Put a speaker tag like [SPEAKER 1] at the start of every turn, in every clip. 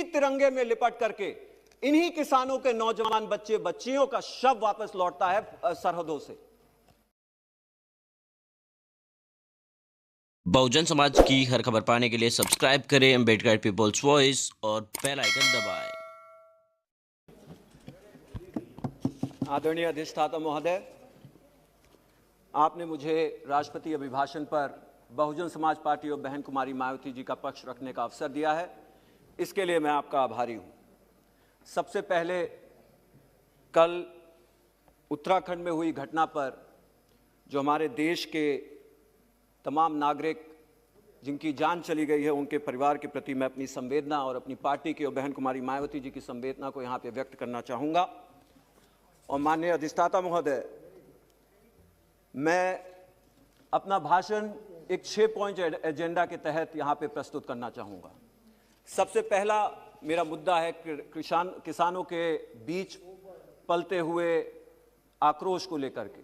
[SPEAKER 1] तिरंगे में लिपट करके इन्हीं किसानों के नौजवान बच्चे बच्चियों का शव वापस लौटता है सरहदों से।
[SPEAKER 2] बहुजन समाज की हर खबर पाने के लिए सब्सक्राइब करें अंबेडकर पीपल्स वॉइस और बेल आइकन दबाएं।
[SPEAKER 1] आदरणीय अधिष्ठाता महोदय, आपने मुझे राष्ट्रपति अभिभाषण पर बहुजन समाज पार्टी और बहन कुमारी मायावती जी का पक्ष रखने का अवसर दिया है, इसके लिए मैं आपका आभारी हूं। सबसे पहले कल उत्तराखंड में हुई घटना पर जो हमारे देश के तमाम नागरिक जिनकी जान चली गई है, उनके परिवार के प्रति मैं अपनी संवेदना और अपनी पार्टी की और बहन कुमारी मायावती जी की संवेदना को यहाँ पे व्यक्त करना चाहूँगा। और माननीय अधिष्ठाता महोदय, मैं अपना भाषण एक 6 पॉइंट एजेंडा के तहत यहाँ पे प्रस्तुत करना चाहूँगा। सबसे पहला मेरा मुद्दा है किसानों के बीच पलते हुए आक्रोश को लेकर के।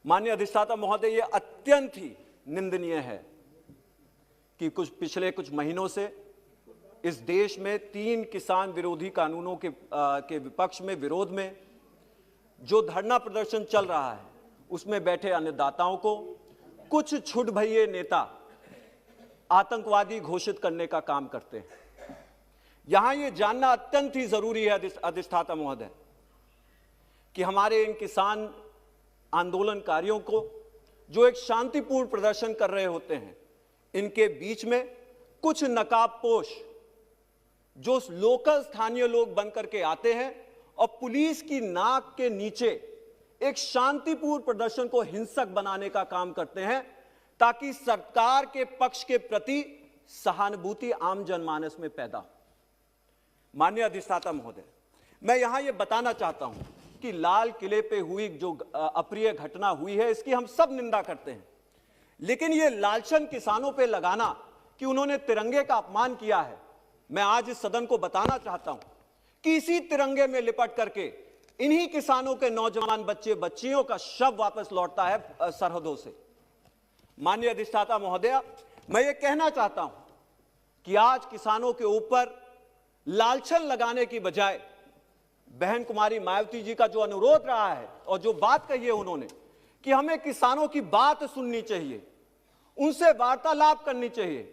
[SPEAKER 1] माननीय अधिष्ठाता महोदय, ये अत्यंत ही निंदनीय है कि पिछले कुछ महीनों से इस देश में 3 किसान विरोधी कानूनों के विपक्ष में, विरोध में जो धरना प्रदर्शन चल रहा है, उसमें बैठे अन्नदाताओं को कुछ छुटभइये नेता आतंकवादी घोषित करने का काम करते हैं। यहां यह जानना अत्यंत ही जरूरी है अधिष्ठाता महोदय कि हमारे इन किसान आंदोलनकारियों को जो एक शांतिपूर्ण प्रदर्शन कर रहे होते हैं, इनके बीच में कुछ नकाबपोश जो लोकल स्थानीय लोग बनकर के आते हैं और पुलिस की नाक के नीचे एक शांतिपूर्ण प्रदर्शन को हिंसक बनाने का काम करते हैं, ताकि सरकार के पक्ष के प्रति सहानुभूति आम जनमानस में पैदा हो। माननीय अधिष्ठाता महोदय, मैं यहां यह बताना चाहता हूं कि लाल किले पे हुई जो अप्रिय घटना हुई है, इसकी हम सब निंदा करते हैं, लेकिन यह लालछन किसानों पे लगाना कि उन्होंने तिरंगे का अपमान किया है, मैं आज इस सदन को बताना चाहता हूं कि इसी तिरंगे में लिपट करके इन्हीं किसानों के नौजवान बच्चे बच्चियों का शव वापस लौटता है सरहदों से। माननीय अधिष्ठाता महोदय, मैं ये कहना चाहता हूं कि आज किसानों के ऊपर लालछन लगाने की बजाय बहन कुमारी मायावती जी का जो अनुरोध रहा है और जो बात कही है उन्होंने कि हमें किसानों की बात सुननी चाहिए, उनसे वार्तालाप करनी चाहिए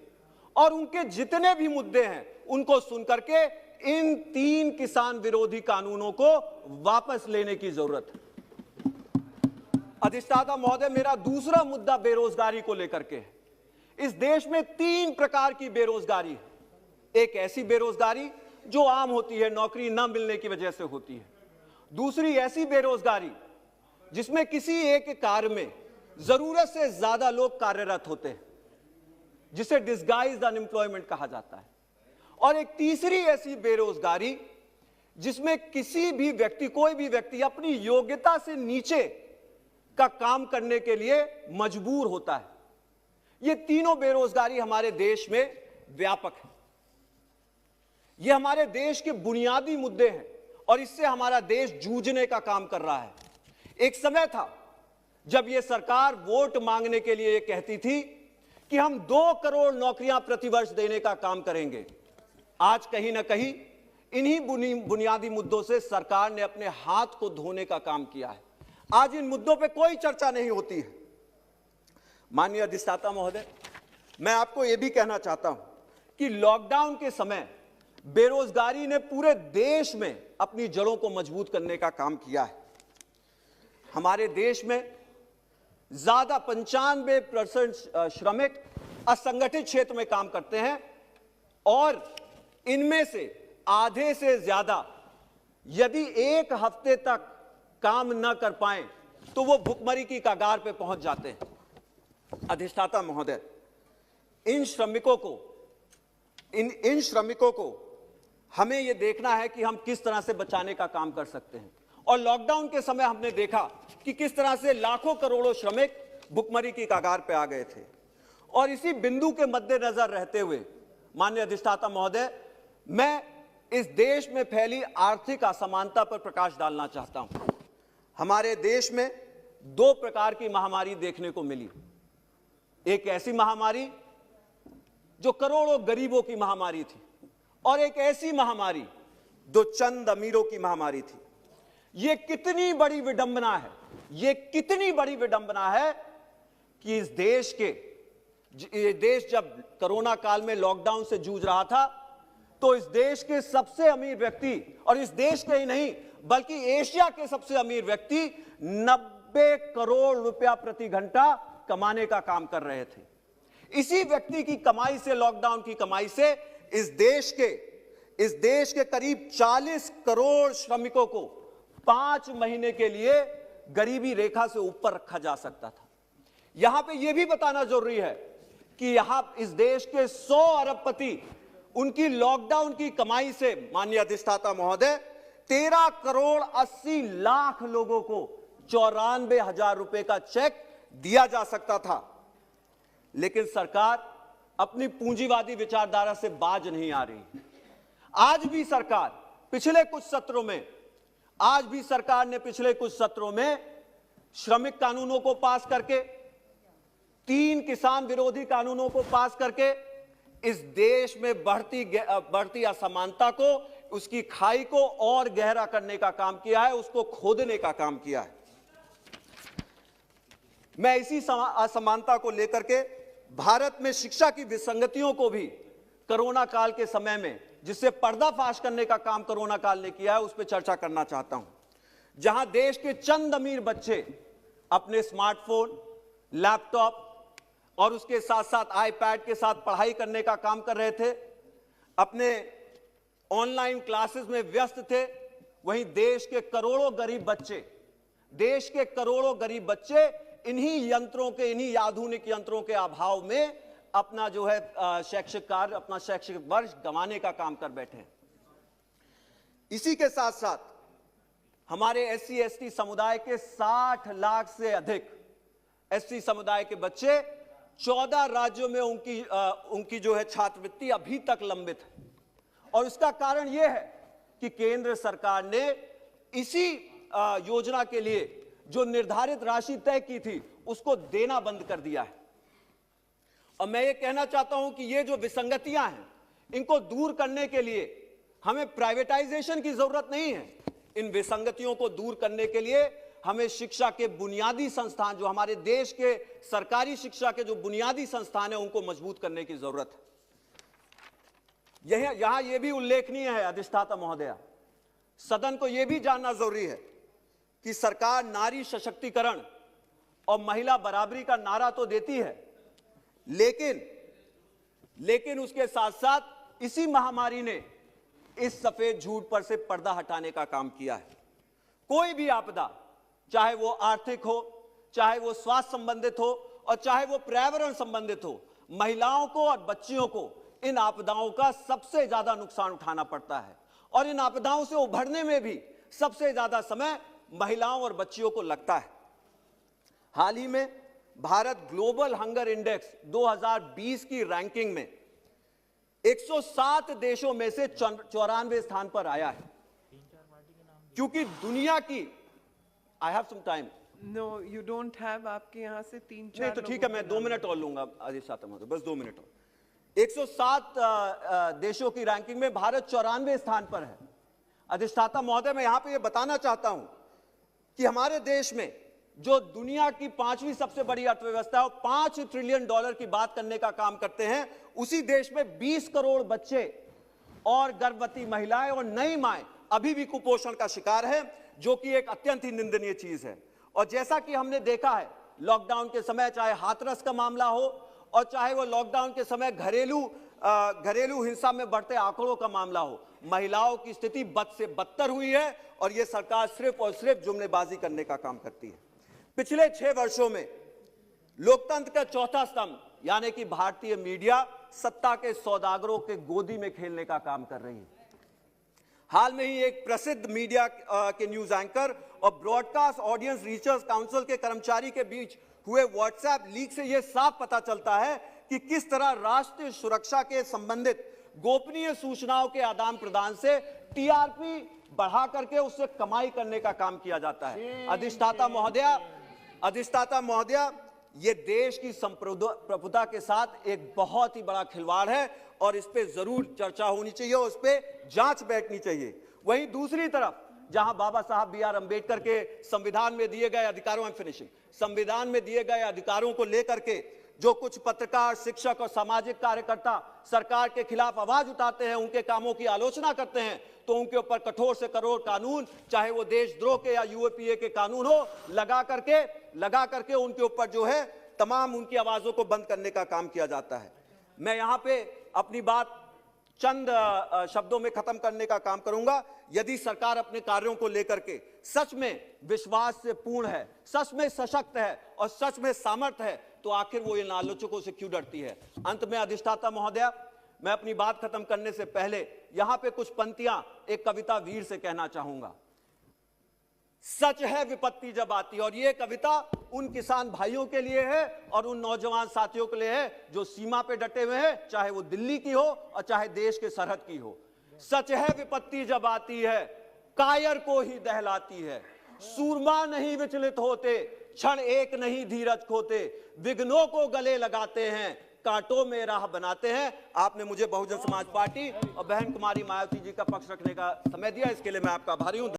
[SPEAKER 1] और उनके जितने भी मुद्दे हैं उनको सुनकर के इन 3 किसान विरोधी कानूनों को वापस लेने की जरूरत है। अधिष्ठाता महोदय, मेरा दूसरा मुद्दा बेरोजगारी को लेकर के है। इस देश में 3 प्रकार की बेरोजगारी है। एक ऐसी बेरोजगारी जो आम होती है, नौकरी न मिलने की वजह से होती है। दूसरी ऐसी बेरोजगारी जिसमें किसी एक कार्य में जरूरत से ज्यादा लोग कार्यरत होते हैं, जिसे डिस्गाइज्ड अनएम्प्लॉयमेंट कहा जाता है। और एक तीसरी ऐसी बेरोजगारी जिसमें किसी भी व्यक्ति, कोई भी व्यक्ति अपनी योग्यता से नीचे का काम करने के लिए मजबूर होता है। ये तीनों बेरोजगारी हमारे देश में व्यापक है। ये हमारे देश के बुनियादी मुद्दे हैं और इससे हमारा देश जूझने का काम कर रहा है। एक समय था जब यह सरकार वोट मांगने के लिए यह कहती थी कि हम 2 करोड़ नौकरियां प्रतिवर्ष देने का काम करेंगे। आज कहीं ना कहीं इन्हीं बुनियादी मुद्दों से सरकार ने अपने हाथ को धोने का काम किया है। आज इन मुद्दों पे कोई चर्चा नहीं होती है। माननीय अधिष्ठाता महोदय, मैं आपको यह भी कहना चाहता हूं कि लॉकडाउन के समय बेरोजगारी ने पूरे देश में अपनी जड़ों को मजबूत करने का काम किया है। हमारे देश में ज्यादा 95% श्रमिक असंगठित क्षेत्र में काम करते हैं और इनमें से आधे से ज्यादा यदि 1 हफ्ते तक काम न कर पाए तो वो भुखमरी की कगार पे पहुंच जाते हैं। अधिष्ठाता महोदय, इन श्रमिकों को हमें यह देखना है कि हम किस तरह से बचाने का काम कर सकते हैं। और लॉकडाउन के समय हमने देखा कि किस तरह से लाखों करोड़ों श्रमिक भुखमरी की कगार पे आ गए थे। और इसी बिंदु के मद्देनजर रहते हुए माननीय अधिष्ठाता महोदय, मैं इस देश में फैली आर्थिक असमानता पर प्रकाश डालना चाहता हूं। हमारे देश में 2 प्रकार की महामारी देखने को मिली। एक ऐसी महामारी जो करोड़ों गरीबों की महामारी थी और एक ऐसी महामारी जो चंद अमीरों की महामारी थी। यह कितनी बड़ी विडंबना है, यह कितनी बड़ी विडंबना है कि इस देश ये देश जब कोरोना काल में लॉकडाउन से जूझ रहा था तो इस देश के सबसे अमीर व्यक्ति, और इस देश के ही नहीं बल्कि एशिया के सबसे अमीर व्यक्ति 90 करोड़ रुपया प्रति घंटा कमाने का काम कर रहे थे। इसी व्यक्ति की कमाई से, लॉकडाउन की कमाई से इस देश के करीब 40 करोड़ श्रमिकों को 5 महीने के लिए गरीबी रेखा से ऊपर रखा जा सकता था। यहां पे यह भी बताना जरूरी है कि यहां इस देश के 100 अरबपति, उनकी लॉकडाउन की कमाई से माननीय अधिष्ठाता महोदय 13 करोड़ 80 लाख लोगों को 94,000 रुपए का चेक दिया जा सकता था। लेकिन सरकार अपनी पूंजीवादी विचारधारा से बाज नहीं आ रही। आज भी सरकार पिछले कुछ सत्रों में श्रमिक कानूनों को पास करके, 3 किसान विरोधी कानूनों को पास करके इस देश में बढ़ती असमानता को, उसकी खाई को और गहरा करने का काम किया है, उसको खोदने का काम किया है। मैं इसी असमानता को लेकर के भारत में शिक्षा की विसंगतियों को भी कोरोना काल के समय में, जिससे पर्दाफाश करने का काम कोरोना काल ने किया है, उस पर चर्चा करना चाहता हूं। जहां देश के चंद अमीर बच्चे अपने स्मार्टफोन, लैपटॉप और उसके साथ साथ आईपैड के साथ पढ़ाई करने का काम कर रहे थे, अपने ऑनलाइन क्लासेस में व्यस्त थे, वहीं देश के करोड़ों गरीब बच्चे इन्हीं आधुनिक यंत्रों के अभाव में अपना जो है शैक्षिक कार्य, अपना शैक्षिक वर्ष गंवाने का काम कर बैठे हैं। इसी के साथ साथ हमारे SC ST समुदाय के 60 लाख से अधिक SC समुदाय के बच्चे 14 राज्यों में उनकी जो है छात्रवृत्ति अभी तक लंबित है। और इसका कारण यह है कि केंद्र सरकार ने इसी योजना के लिए जो निर्धारित राशि तय की थी उसको देना बंद कर दिया है। और मैं ये कहना चाहता हूं कि ये जो विसंगतियां हैं, इनको दूर करने के लिए हमें प्राइवेटाइजेशन की जरूरत नहीं है। इन विसंगतियों को दूर करने के लिए हमें शिक्षा के बुनियादी संस्थान, जो हमारे देश के सरकारी शिक्षा के जो बुनियादी संस्थान हैं, उनको मजबूत करने की जरूरत है। यहां यह भी उल्लेखनीय है अधिष्ठाता महोदया, सदन को यह भी जानना जरूरी है कि सरकार नारी सशक्तिकरण और महिला बराबरी का नारा तो देती है, लेकिन उसके साथ साथ इसी महामारी ने इस सफेद झूठ पर से पर्दा हटाने का काम किया है। कोई भी आपदा, चाहे वो आर्थिक हो, चाहे वो स्वास्थ्य संबंधित हो और चाहे वो पर्यावरण संबंधित हो, महिलाओं को और बच्चियों को इन आपदाओं का सबसे ज्यादा नुकसान उठाना पड़ता है। और इन आपदाओं से उभरने में भी सबसे ज्यादा समय महिलाओं और बच्चियों को लगता है। हाल ही में भारत ग्लोबल हंगर इंडेक्स 2020 की रैंकिंग में 107 देशों में से 94वें स्थान पर आया है। क्योंकि दुनिया की, I have some time.
[SPEAKER 3] No you don't have, आपके यहां से 3-4
[SPEAKER 1] नहीं तो ठीक है, मैं 2 मिनट और लूंगा अधिष्ठाता महोदय, बस 2 मिनट और। 107 देशों की रैंकिंग में भारत 94वें स्थान पर है। अधिष्ठाता महोदय, मैं यहां पे ये बताना चाहता हूं कि हमारे देश में जो दुनिया की 5वीं सबसे बड़ी अर्थव्यवस्था है, 5 ट्रिलियन डॉलर की बात करने का काम करते हैं, उसी देश में 20 करोड़ बच्चे और गर्भवती महिलाएं और नई माएं अभी भी कुपोषण का शिकार है, जो कि एक अत्यंत ही निंदनीय चीज है। और जैसा कि हमने देखा है लॉकडाउन के समय, चाहे हाथरस का मामला हो और चाहे वो लॉकडाउन के समय घरेलू हिंसा में बढ़ते आंकड़ों का मामला हो, महिलाओं की स्थिति बद से बदतर हुई है और यह सरकार सिर्फ और सिर्फ जुमलेबाजी करने का काम करती है। पिछले 6 वर्षों में लोकतंत्र का चौथा स्तंभ यानी कि भारतीय मीडिया सत्ता के सौदागरों के गोदी में खेलने का काम कर रही है। हाल में ही एक प्रसिद्ध मीडिया के न्यूज एंकर और ब्रॉडकास्ट ऑडियंस रिसर्च काउंसिल के कर्मचारी के बीच हुए व्हाट्सएप लीक से यह साफ पता चलता है कि किस तरह राष्ट्रीय सुरक्षा के संबंधित गोपनीय सूचनाओं के आदान प्रदान से टीआरपी बढ़ा करके उससे कमाई करने का काम किया जाता है। अधिष्ठाता महोदया, ये देश की संप्रभुता के साथ एक बहुत ही बड़ा खिलवाड़ है और इस पे जरूर चर्चा होनी चाहिए और उस पे जांच बैठनी चाहिए। वहीं दूसरी तरफ जहां बाबा साहब B.R. अम्बेडकर के संविधान में दिए गए अधिकारों संविधान में दिए गए अधिकारों को लेकर के जो कुछ पत्रकार, शिक्षक और सामाजिक कार्यकर्ता सरकार के खिलाफ आवाज उठाते हैं, उनके कामों की आलोचना करते हैं, तो उनके ऊपर कठोर से कठोर कानून, चाहे वो देशद्रोह के या UAPA के कानून हो, लगा करके उनके ऊपर जो है तमाम उनकी आवाजों को बंद करने का काम किया जाता है। मैं यहां पे अपनी बात चंद शब्दों में खत्म करने का काम करूंगा। यदि सरकार अपने कार्यों को लेकर के सच में विश्वास से पूर्ण है, सच में सशक्त है और सच में सामर्थ्य है, तो आखिर वो इन आलोचकों से क्यों डरती है। अंत में अधिष्ठाता महोदय, मैं अपनी बात खत्म करने से पहले यहां पे कुछ पंक्तियां एक कविता वीर से कहना चाहूंगा। सच है विपत्ति जब आती है, और ये कविता उन किसान भाइयों के लिए है और उन नौजवान साथियों के लिए है जो सीमा पे डटे हुए हैं, चाहे वो दिल्ली की हो और चाहे देश के सरहद की हो। सच है विपत्ति जब आती है, कायर को ही दहलाती है, सूरमा नहीं विचलित होते, क्षण एक नहीं धीरज खोते, विघ्नों को गले लगाते हैं, कांटों में राह बनाते हैं। आपने मुझे बहुजन समाज पार्टी और बहन कुमारी मायावती जी का पक्ष रखने का समय दिया, इसके लिए मैं आपका आभारी हूं।